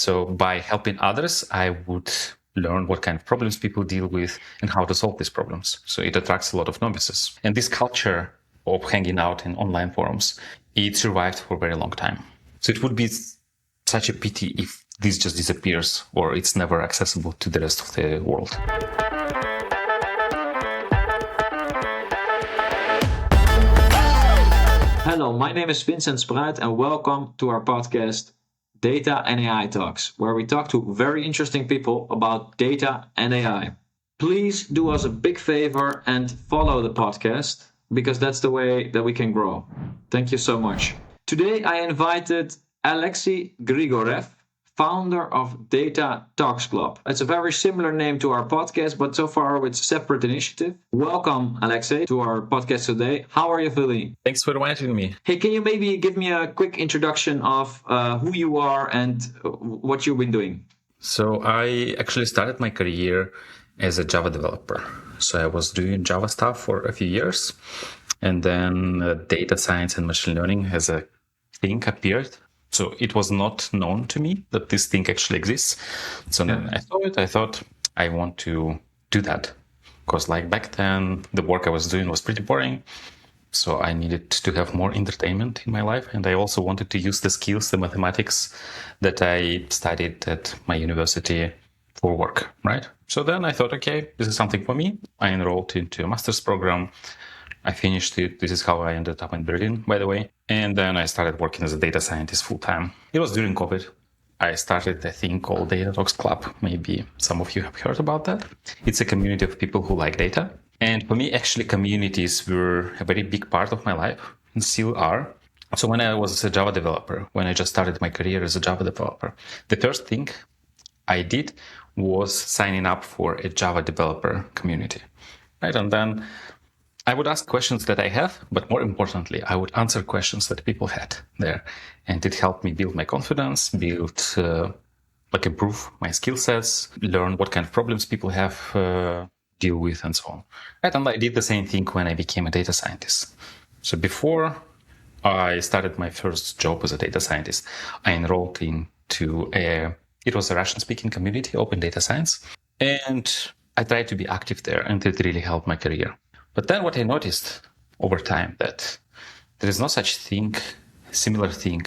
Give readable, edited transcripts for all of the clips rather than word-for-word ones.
So by helping others, I would learn what kind of problems people deal with and how to solve these problems. So it attracts a lot of novices. And this culture of hanging out in online forums, it survived for a very long time. So it would be such a pity if this just disappears or it's never accessible to the rest of the world. Hello, my name is Vincent Spruit and welcome to our podcast, Data and AI Talks, where we talk to very interesting people about data and AI. Please do us a big favor and follow the podcast because that's the way that we can grow. Thank you so much. Today I invited Alexey Grigorev, founder of DataTalks.Club. It's a very similar name to our podcast, but so far it's a separate initiative. Welcome, Alexey, to our podcast today. How are you feeling? Thanks for inviting me. Hey, can you maybe give me a quick introduction of who you are and what you've been doing? So I actually started my career as a Java developer. So I was doing Java stuff for a few years, and then data science and machine learning as a thing appeared. So it was not known to me that this thing actually exists. So then I thought I want to do that. Because like back then, the work I was doing was pretty boring. So I needed to have more entertainment in my life. And I also wanted to use the skills, the mathematics that I studied at my university for work, right? So then I thought, okay, this is something for me. I enrolled into a master's program. I finished it. This is how I ended up in Berlin, by the way. And then I started working as a data scientist full time. It was during COVID. I started a thing called DataTalks.Club. Maybe some of you have heard about that. It's a community of people who like data. And for me, actually, communities were a very big part of my life and still are. So when I was a Java developer, when I just started my career as a Java developer, the first thing I did was signing up for a Java developer community, right? And then I would ask questions that I have, but more importantly, I would answer questions that people had there. And it helped me build my confidence, improve my skill sets, learn what kind of problems people have, deal with, and so on. Right? And I did the same thing when I became a data scientist. So before I started my first job as a data scientist, I enrolled into it was a Russian-speaking community, Open Data Science. And I tried to be active there, and it really helped my career. But then what I noticed over time that there is no such thing, similar thing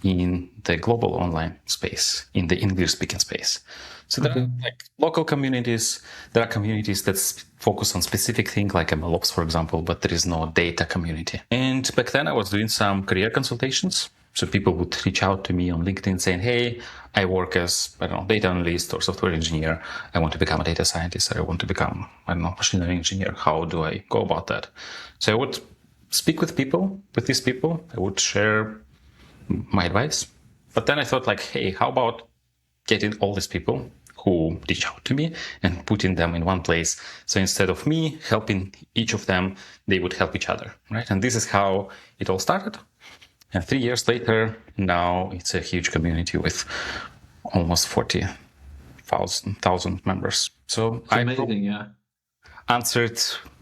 in the global online space, in the English-speaking space. So there are like local communities, there are communities that focus on specific things like MLOps, for example, but there is no data community. And back then I was doing some career consultations. So people would reach out to me on LinkedIn saying, hey, I work as, data analyst or software engineer. I want to become a data scientist. Or I want to become, machine learning engineer. How do I go about that? So I would speak with these people. I would share my advice. But then I thought hey, how about getting all these people who reach out to me and putting them in one place? So instead of me helping each of them, they would help each other, right? And this is how it all started. And 3 years later, now it's a huge community with almost 40,000 members. So it's amazing, I answered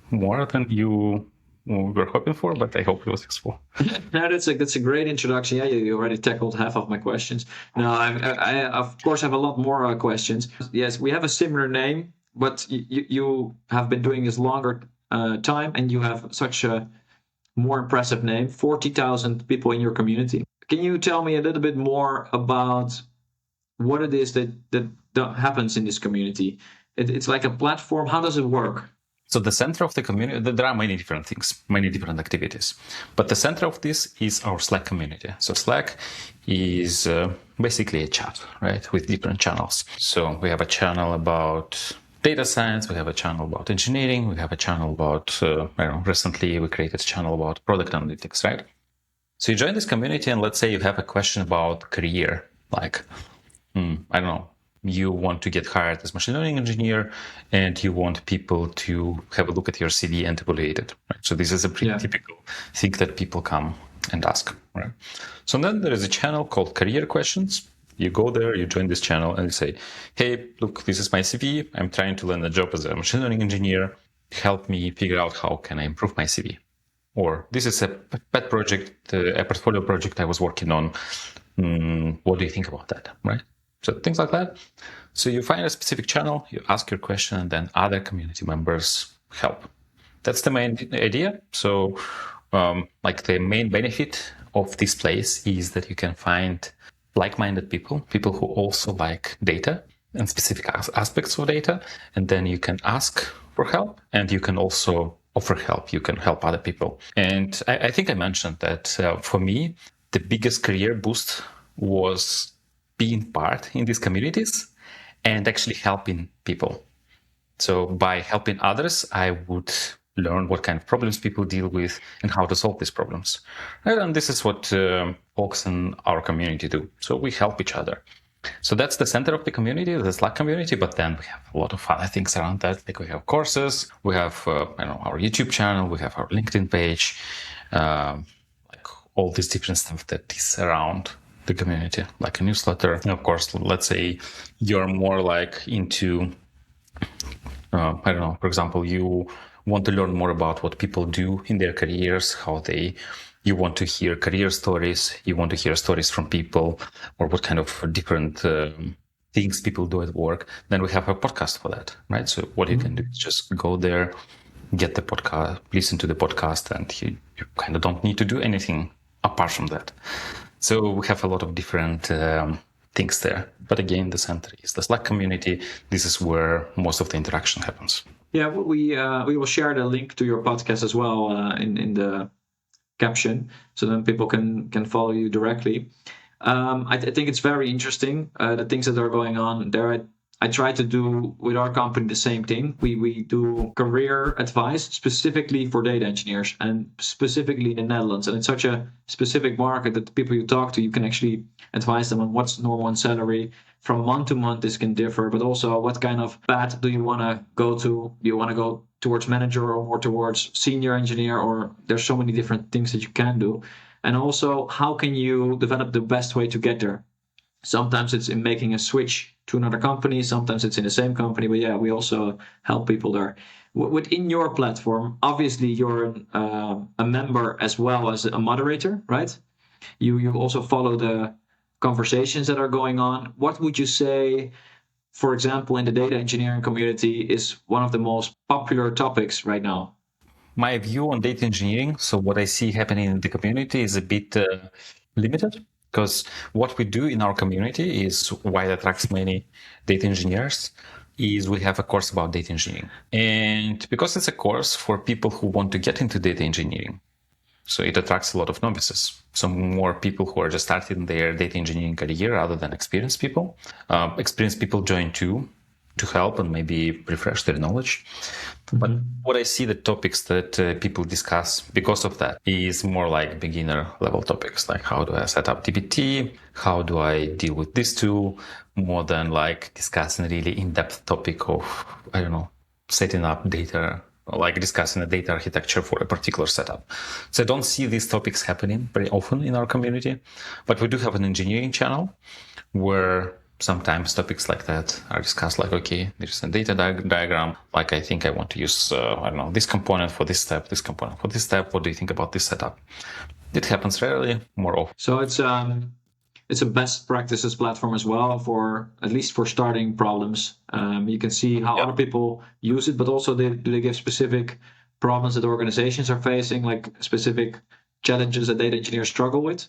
more than you were hoping for, but I hope it was useful. No, that's a great introduction. Yeah, you already tackled half of my questions. Now, I of course have a lot more questions. Yes, we have a similar name, but you have been doing this longer time, and you have such a more impressive name, 40,000 people in your community. Can you tell me a little bit more about what it is that happens in this community? It's like a platform. How does it work? So the center of the community, there are many different things, many different activities. But the center of this is our Slack community. So Slack is basically a chat, right, with different channels. So we have a channel about data science, we have a channel about engineering, we have a channel about, recently we created a channel about product analytics, right? So you join this community and let's say you have a question about career, like, you want to get hired as machine learning engineer and you want people to have a look at your CV and evaluate it, right? So this is a pretty typical thing that people come and ask, right? So then there is a channel called Career Questions. You go there, you join this channel and you say, hey, look, this is my CV. I'm trying to land a job as a machine learning engineer. Help me figure out how can I improve my CV. Or this is a pet project, a portfolio project I was working on. What do you think about that, right? So things like that. So you find a specific channel, you ask your question, and then other community members help. That's the main idea. So like the main benefit of this place is that you can find like-minded people who also like data and specific aspects of data. And then you can ask for help, and you can also offer help. You can help other people. And I think I mentioned that for me, the biggest career boost was being part in these communities and actually helping people. So by helping others, I would learn what kind of problems people deal with and how to solve these problems. And this is what folks in our community do. So we help each other. So that's the center of the community, the Slack community. But then we have a lot of other things around that. Like we have courses, we have our YouTube channel, we have our LinkedIn page, like all this different stuff that is around the community, like a newsletter. And of course, let's say you're more like into I don't know, for example, you want to learn more about what people do in their careers, you want to hear career stories, you want to hear stories from people, or what kind of different things people do at work, then we have a podcast for that, right? So what you can do is just go there, get the podcast, listen to the podcast, and you kind of don't need to do anything apart from that. So we have a lot of different things there. But again, the center is the Slack community. This is where most of the interaction happens. Yeah, we will share the link to your podcast as well in the caption, so then people can follow you directly. I think it's very interesting, the things that are going on there. I try to do with our company the same thing. We do career advice specifically for data engineers, and specifically in the Netherlands. And it's such a specific market that the people you talk to, you can actually advise them on what's normal in salary. From month to month, this can differ, but also what kind of path do you want to go to? Do you want to go towards manager or more towards senior engineer? Or there's so many different things that you can do. And also, how can you develop the best way to get there? Sometimes it's in making a switch to another company. Sometimes it's in the same company. But yeah, we also help people there. Within your platform, obviously you're a member as well as a moderator, right? You also follow the conversations that are going on. What would you say, for example, in the data engineering community is one of the most popular topics right now? My view on data engineering, so what I see happening in the community is a bit limited, because what we do in our community is why it attracts many data engineers is we have a course about data engineering. And because it's a course for people who want to get into data engineering, so it attracts a lot of novices. So more people who are just starting their data engineering career rather than experienced people. Experienced people join too to help and maybe refresh their knowledge. But what I see the topics that people discuss because of that is more like beginner level topics, like how do I set up dbt, how do I deal with this tool, more than like discussing a really in-depth topic of, I don't know, setting up data, or like discussing a data architecture for a particular setup. So I don't see these topics happening very often in our community, but we do have an engineering channel where sometimes topics like that are discussed, like, okay, there's a data diagram. Like, I think I want to use, I don't know, this component for this step, this component for this step. What do you think about this setup? It happens rarely, more often. So it's a best practices platform as well, for at least for starting problems. You can see how other people use it, but also do they give specific problems that organizations are facing, like specific challenges that data engineers struggle with?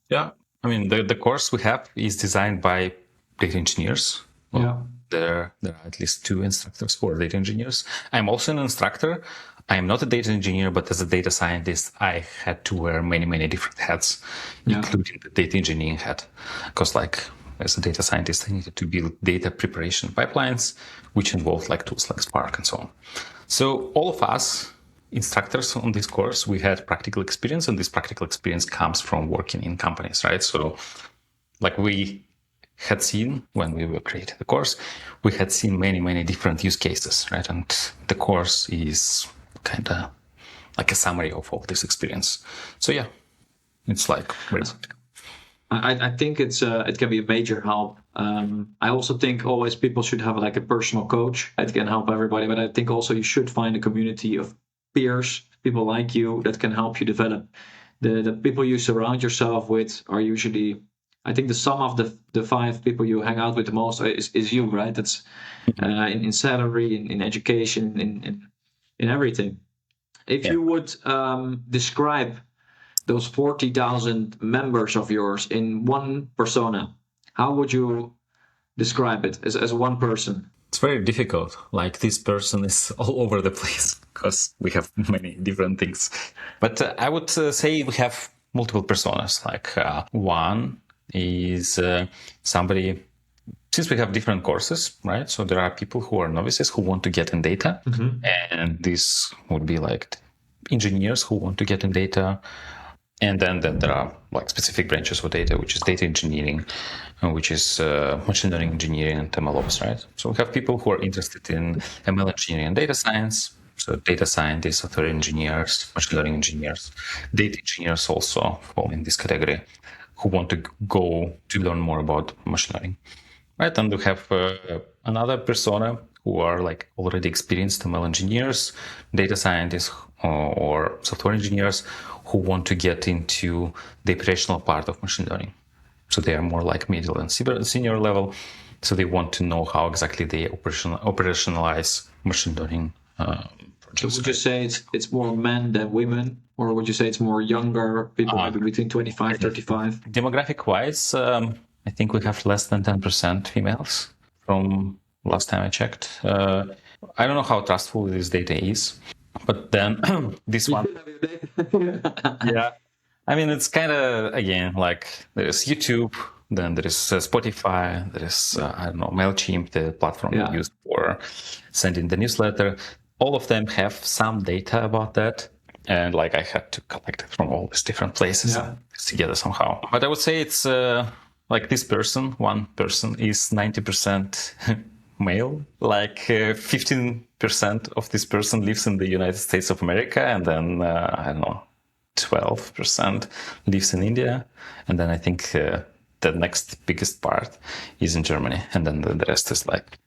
Yeah, I mean, the course we have is designed by data engineers. Well, Yeah. there are at least 2 instructors for data engineers. I'm also an instructor. I am not a data engineer, but as a data scientist, I had to wear many different hats, including the data engineering hat. Because like as a data scientist, I needed to build data preparation pipelines, which involved like tools like Spark and so on. So all of us instructors on this course, we had practical experience, and this practical experience comes from working in companies, right? So like we had seen when we were creating the course, we had seen many different use cases, right? And the course is kind of like a summary of all this experience. So yeah, it's like very practical. I think it can be a major help. I also think always people should have like a personal coach. It can help everybody, but I think also you should find a community of peers, people like you that can help you develop. The people you surround yourself with are usually I think the sum of the 5 people you hang out with the most is you, right? That's in salary, in education, in everything. If Yeah. you would describe those 40,000 members of yours in one persona, how would you describe it as one person? It's very difficult. Like this person is all over the place because we have many different things. But I would say we have multiple personas. Like one is somebody, since we have different courses, right? So there are people who are novices who want to get in data. And this would be like engineers who want to get in data. And then there are like specific branches of data, which is data engineering, which is machine learning engineering and MLOps, right? So we have people who are interested in ML engineering and data science. So data scientists, software engineers, machine learning engineers, data engineers also fall in this category, who want to go to learn more about machine learning, right? And we have another persona who are like already experienced ML engineers, data scientists, or software engineers who want to get into the operational part of machine learning. So they are more like middle and senior level. So they want to know how exactly they operationalize machine learning So projects. would you say it's more men than women, or would you say it's more younger people, maybe between 25, 35? Demographic wise, I think we have less than 10% females from last time I checked. I don't know how trustful this data is, but then this one, yeah. I mean, it's kind of, again, like there is YouTube, then there is Spotify, there is, I don't know, MailChimp, the platform used for sending the newsletter. All of them have some data about that. And like I had to collect it from all these different places and put it together somehow. But I would say it's like this person, one person is 90% male, like 15% of this person lives in the United States of America, and then I don't know, 12% lives in India, and then I think the next biggest part is in Germany, and then the rest is like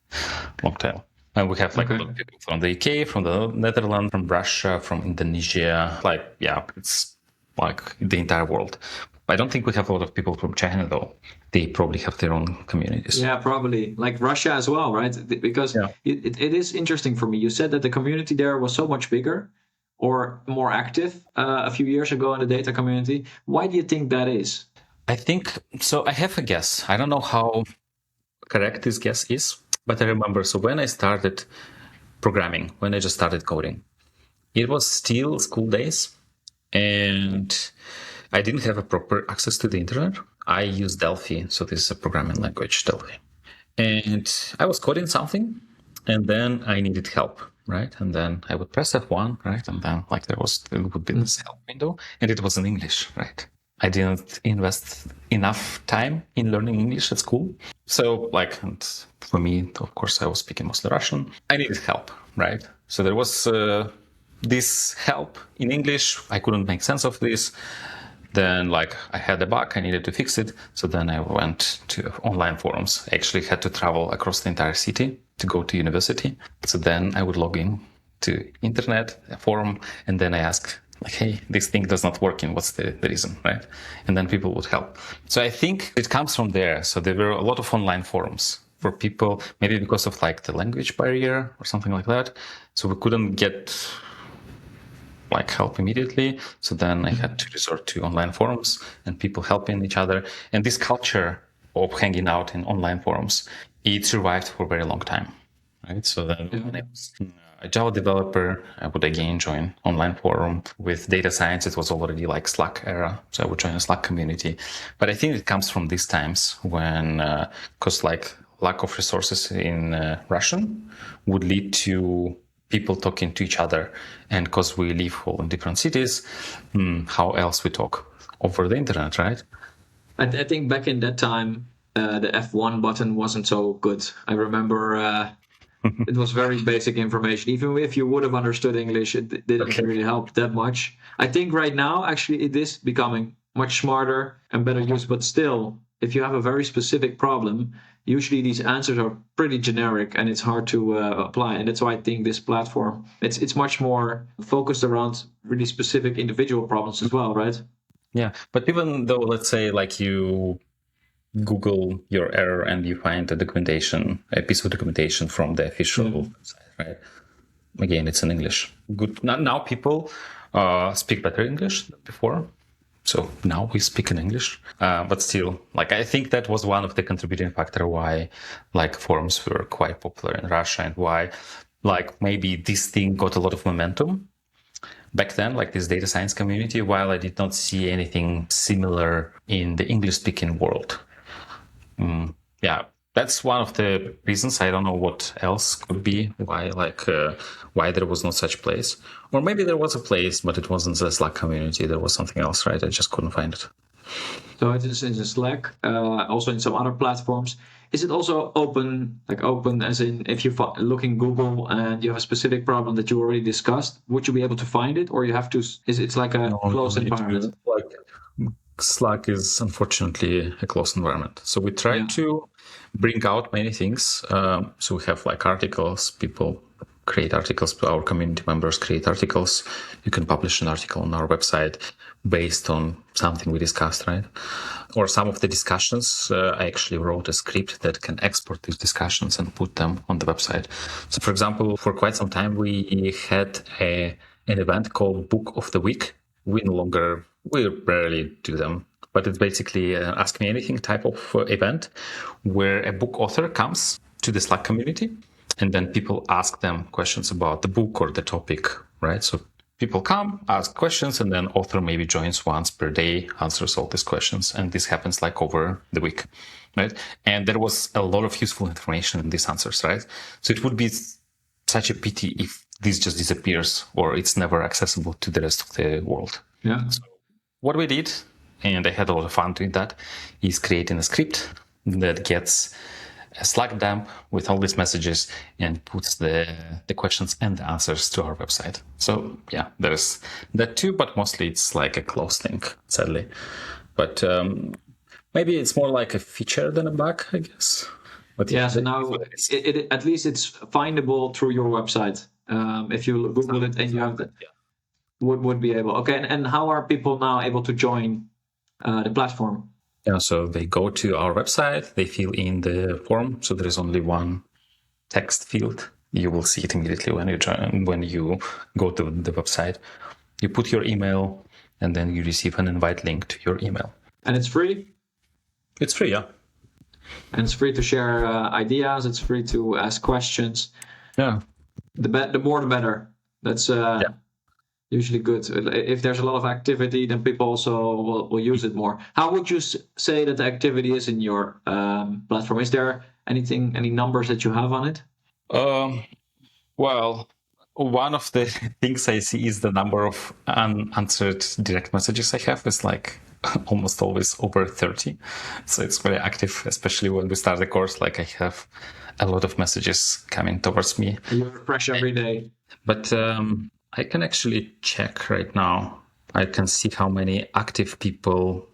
long tail. And we have like a lot of people from the UK, from the Netherlands, from Russia, from Indonesia. Like, yeah, it's like the entire world. I don't think we have a lot of people from China though. They probably have their own communities. Yeah, probably like Russia as well, right? Because it is interesting for me. You said that the community there was so much bigger or more active a few years ago in the data community. Why do you think that is? I think so. I have a guess. I don't know how correct this guess is, but I remember. So when I started programming, when I just started coding, it was still school days, and I didn't have a proper access to the internet. I used Delphi, so this is a programming language, Delphi. And I was coding something, and then I needed help, right? And then I would press F1, right? And then like it would be this help window, and it was in English, right? I didn't invest enough time in learning English at school. So like, and for me, of course, I was speaking mostly Russian. I needed help, right? So there was this help in English. I couldn't make sense of this. Then like I had a bug, I needed to fix it. So then I went to online forums. I actually had to travel across the entire city to go to university. So then I would log in to internet, a forum, and then I ask like, hey, this thing does not work, and what's the reason, right? And then people would help. So I think it comes from there. So there were a lot of online forums for people, maybe because of like the language barrier or something like that. So we couldn't get like help immediately. So then I had to resort to online forums and people helping each other. And this culture of hanging out in online forums, it survived for a very long time, right? So then when I was a Java developer, I would again join online forum. With data science, it was already like Slack era. So I would join a Slack community. But I think it comes from these times when, because like lack of resources in Russian would lead to people talking to each other. And because we live all in different cities, how else we talk? Over the internet, right? I think back in that time, the F1 button wasn't so good. I remember it was very basic information. Even if you would have understood English, it didn't really help that much. I think right now, actually, it is becoming much smarter and better used. But still, if you have a very specific problem, usually these answers are pretty generic and it's hard to apply. And that's why I think this platform, it's much more focused around really specific individual problems as well, right? Yeah, but even though, let's say, like you Google your error and you find a piece of documentation from the official website, right? Again, it's in English. Good. Now people speak better English than before. So now we speak in English, but still, like, I think that was one of the contributing factor why, like, forums were quite popular in Russia, and why, like, maybe this thing got a lot of momentum back then, like this data science community, while I did not see anything similar in the English-speaking world. Yeah, that's one of the reasons. I don't know what else could be why, why there was no such place, or maybe there was a place, but it wasn't the Slack community. There was something else, right? I just couldn't find it. So it is in the Slack, also in some other platforms. Is it also open, like open as in if you look in Google and you have a specific problem that you already discussed, would you be able to find it, or you have to? It's like a closed environment? Like, Slack is unfortunately a closed environment. So we try to bring out many things. So we have like articles, people create articles, our community members create articles. You can publish an article on our website based on something we discussed, right? Or some of the discussions, I actually wrote a script that can export these discussions and put them on the website. So for example, for quite some time, we had an event called Book of the Week. We rarely do them, but it's basically Ask Me Anything type of event where a book author comes to the Slack community and then people ask them questions about the book or the topic, right? So people come, ask questions, and then author maybe joins once per day, answers all these questions. And this happens like over the week, right? And there was a lot of useful information in these answers, right? So it would be such a pity if this just disappears or it's never accessible to the rest of the world. Yeah. So what we did, and I had a lot of fun doing that, is creating a script that gets a Slack dump with all these messages and puts the questions and the answers to our website. So yeah, there's that too, but mostly it's like a closed thing, sadly. But maybe it's more like a feature than a bug, I guess. But yeah, so now at least it's findable through your website. If you Google it and you have that, would be able. Okay, and how are people now able to join the platform? Yeah, so they go to our website, they fill in the form. So there is only one text field. You will see it immediately when you go to the website. You put your email, and then you receive an invite link to your email. And it's free? It's free, yeah. And it's free to share ideas. It's free to ask questions. Yeah. The more, the better. That's usually good. If there's a lot of activity, then people also will use it more. How would you say that the activity is in your platform? Is there any numbers that you have on it? Well, one of the things I see is the number of unanswered direct messages I have is like almost always over 30. So it's very active, especially when we start the course. Like I have a lot of messages coming towards me. You refresh every day. But I can actually check right now. I can see how many active people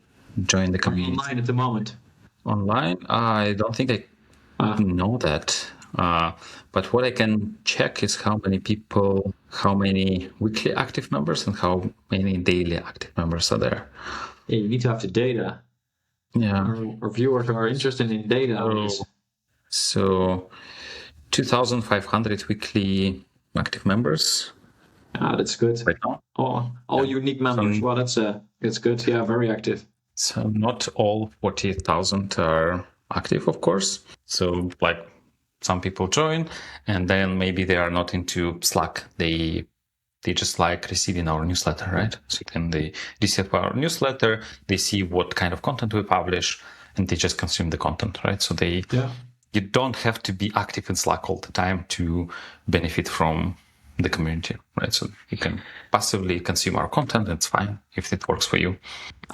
join the community. Online at the moment. Online? I don't think I know that. But what I can check is how many weekly active members and how many daily active members are there. Yeah, you need to have the data. Yeah. Our viewers are interested in data. So 2,500 weekly active members. That's good. Right now. All unique members. Well, that's good. Yeah, very active. So not all 48,000 are active, of course. So like some people join and then maybe they are not into Slack. They just like receiving our newsletter, right? So then they receive our newsletter, they see what kind of content we publish, and they just consume the content, right? So you don't have to be active in Slack all the time to benefit from the community, right? So you can passively consume our content. That's fine if it works for you.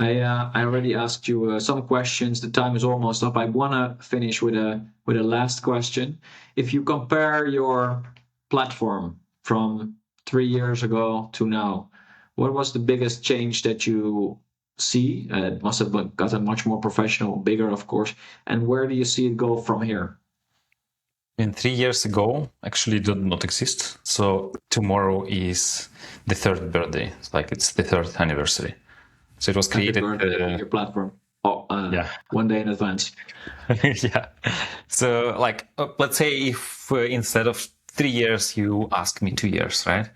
I already asked you some questions. The time is almost up. I want to finish with a last question. If you compare your platform from 3 years ago to now, what was the biggest change that you see? It must have gotten much more professional, bigger, of course. And where do you see it go from here? 3 years ago, actually did not exist. So tomorrow is the third birthday. It's the third anniversary. So it was created. Your platform. one day in advance. Yeah. So like, let's say if instead of 3 years, you ask me 2 years, right?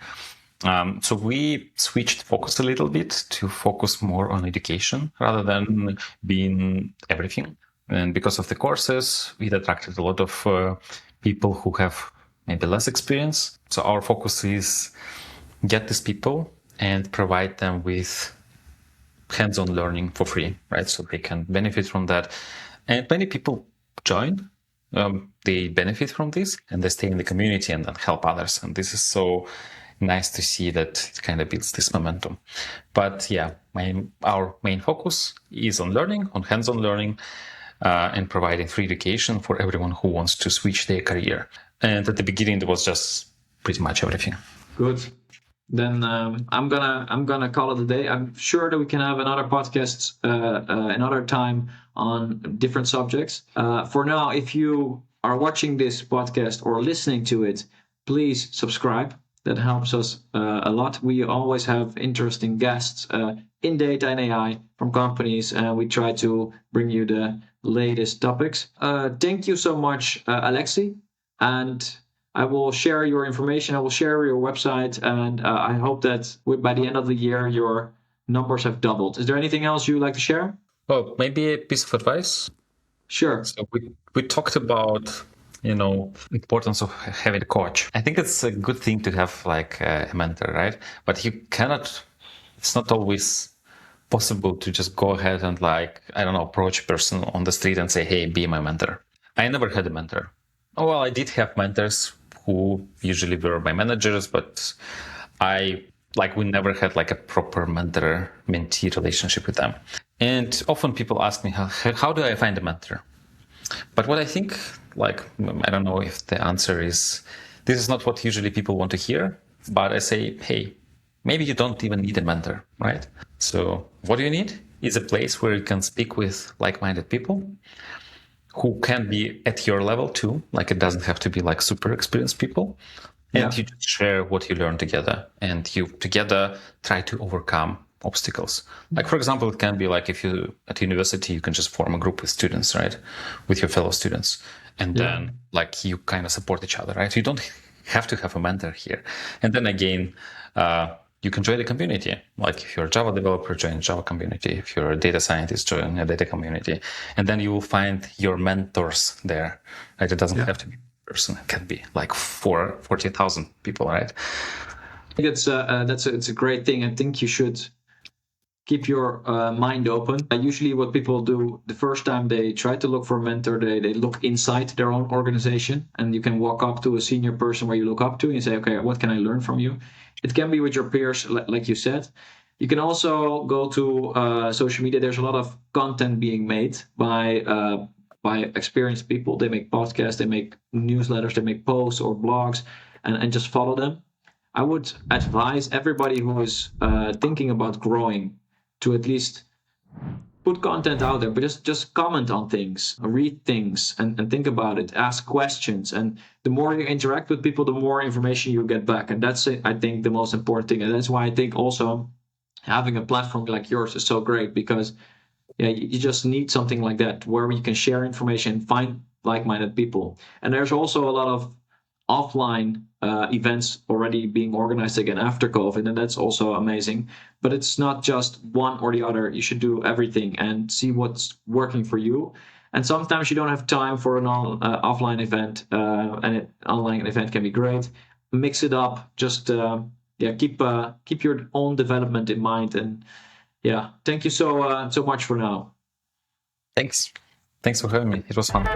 So we switched focus a little bit to focus more on education rather than being everything. And because of the courses, it attracted a lot of people who have maybe less experience. So our focus is get these people and provide them with hands-on learning for free, right? So they can benefit from that. And many people join, they benefit from this, and they stay in the community and then help others. And this is so nice to see that it kind of builds this momentum. But yeah, our main focus is on learning, on hands-on learning, and providing free education for everyone who wants to switch their career. And at the beginning, it was just pretty much everything. Good. Then I'm gonna call it a day. I'm sure that we can have another podcast another time on different subjects. For now, if you are watching this podcast or listening to it, please subscribe. That helps us a lot. We always have interesting guests in data and AI from companies, and we try to bring you the latest topics. Thank you so much, Alexey, and I will share your information. I will share your website, and I hope that by the end of the year, your numbers have doubled. Is there anything else you would like to share? Oh, maybe a piece of advice. Sure. So we talked about importance of having a coach. I think it's a good thing to have like a mentor, right? But you cannot. It's not always possible to just go ahead and like approach a person on the street and say, "Hey, be my mentor." I never had a mentor. Oh well, I did have mentors who usually were my managers, but we never had like a proper mentor-mentee relationship with them. And often people ask me, how do I find a mentor? But what I think, I don't know if the answer is, this is not what usually people want to hear, but I say, hey, maybe you don't even need a mentor, right? So what you need is a place where you can speak with like-minded people who can be at your level too. Like it doesn't have to be like super experienced people. And you just share what you learn together, and you together try to overcome obstacles. Like, for example, it can be like if you at university, you can just form a group with students, right? With your fellow students. And then like you kind of support each other, right? You don't have to have a mentor here. And then again, you can join the community. Like if you're a Java developer, join Java community. If you're a data scientist, join a data community. And then you will find your mentors there. Right? It doesn't have to be person. It can be like 40,000 people, right? I think it's a great thing. I think you should keep your mind open. Usually what people do the first time they try to look for a mentor, they look inside their own organization, and you can walk up to a senior person where you look up to and say, okay, what can I learn from you? It can be with your peers, like you said. You can also go to social media. There's a lot of content being made by experienced people. They make podcasts, they make newsletters, they make posts or blogs, and just follow them. I would advise everybody who is thinking about growing to at least put content out there, but just comment on things, read things, and think about it, ask questions. And the more you interact with people, the more information you get back. And that's, I think, the most important thing. And that's why I think also having a platform like yours is so great, because you just need something like that where you can share information, find like-minded people. And there's also a lot of offline events already being organized again after COVID, and that's also amazing. But it's not just one or the other. You should do everything and see what's working for you. And sometimes you don't have time for an offline event, and an online event can be great. Mix it up. Just keep your own development in mind. And thank you so much for now. Thanks for having me. It was fun.